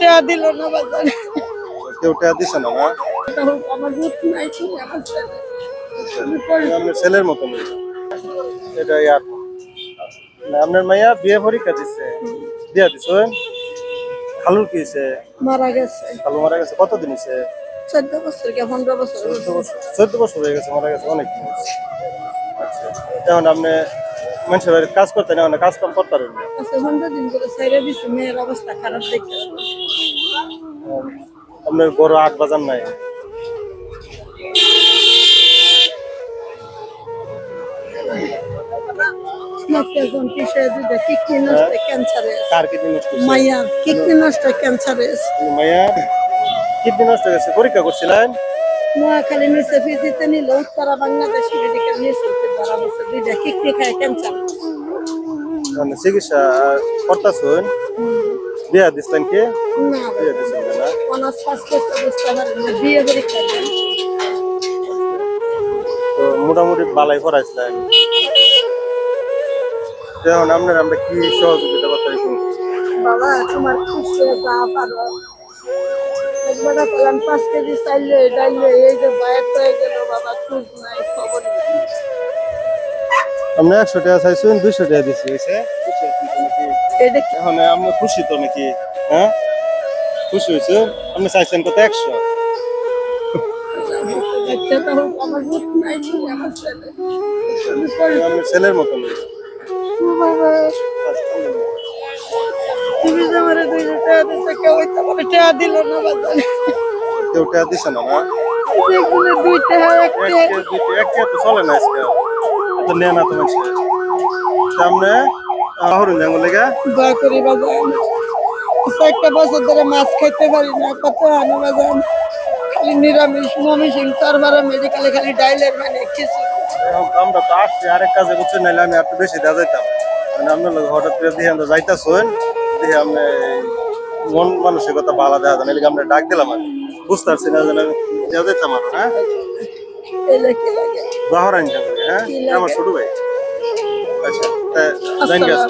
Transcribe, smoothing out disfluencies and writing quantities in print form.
টাকা দিল না বাজারে। কেউ টাকা দিছে না না? আমার বুট নাই কি আমার ছেলে। আপনার ছেলের মতন এটা ইয়ার না, আপনার মাইয়া বিয়ে পরীক্ষা দিচ্ছে, দিয়া দিছে। খালুর কি হয়েছে? মারা গেছে। খালু মারা গেছে কতদিন হয়েছে? 14 বছর কি 15 বছর 14 বছর। 14 বছর হয়ে গেছে, মারা গেছে অনেক দিন হয়েছে। আচ্ছা, এখন আপনি মানুষের বাড়িতে কাজ করতেন, এখন কাজ কাম করতে পারেন না? আচ্ছা 15 দিন করে সাইরা দিছি, মেয়ের অবস্থা খারাপ দেখে। আপনার বড় 8 বাজার নাই? এখন কিসে দুধে কিডনি নষ্ট ক্যান্সার হয়েছে। কার কিডনি নষ্ট হয়েছে? মাইয়া কিডনি নষ্ট ক্যান্সার হয়েছে। মাইয়া কিডনি নষ্ট হয়েছে, পরীক্ষা করছিলেন? নোয়াখালী নিচে ফিজিতে নিল, উত্তরা বাংলাদেশ মেডিকেল নিয়ে চলতে ধরা হয়েছে, দুইটা কিডনি খায় ক্যান্সার। মানে চিকিৎসা করতেছেন? বিয়া দিচ্ছেন কি? না বিয়া দিচ্ছেন না? অনার্স পাস করতে বুঝতে পারেন না, বিয়ে পরীক্ষা দেন। তো মোটামুটি বালাই পড়াইছিলেন। এখন আপনার আমরা কি সহযোগিতা করতে পারি? বাবা তোমার খুশি যা পারো একবার পেলাম 5 কেজি চাইলে ডাইলে এই যে বাইর হয়ে গেল বাবা, খোঁজ নাই খবর নেই। আপনি 100 টাকা চাইছেন, 200 টাকা দিচ্ছি হয়েছে। এটা কি এখন আপনি খুশি তো নাকি? হ্যাঁ খুশি হয়েছে? আপনি চাইছেন কত? 100? দেখতে তো আমার বুট নাই কি আমার ছেলে। আপনার ছেলের মতন। বাবা তুমি যে আমার 200 টাকা দিছে, কেউ তো আমার টাকা দিল না বাজারে। কেউ টাকা দিছে না না? যেগুলো 2 টাকা 1 টাকা এক টাকা তো চলে না আজকে, তো নেয় না তো মানুষ সামনে হরুন জঙ্গল লেগে। দয়া করি বাজার, একটা বছর ধরে মাছ খাইতে পারি না, কত আনি বাজার, খালি নিরামিষ মমিষিং চারবারা মেডিকেলে খালি ডাইলের মানে কিছু। আমরা তো আসছি আরেক কাজে বুঝছেন, নাহলে আমি একটু বেশি দেওয়া যাইতাম। মানে আপনার লোক হঠাৎ করে দিয়ে আমরা যাইতাছেন, দিয়ে আপনি মন মানসিকতা ভালো দেওয়া যায়, নাহলে আমরা ডাক দিলাম আর বুঝতে পারছি না যেন আমি দেওয়া যাইতাম আর। হ্যাঁ এলে কি লাগে জহরান জঙ্গল, হ্যাঁ কি লাগে? আমার ছোট ভাই। আচ্ছা জানি গেছে।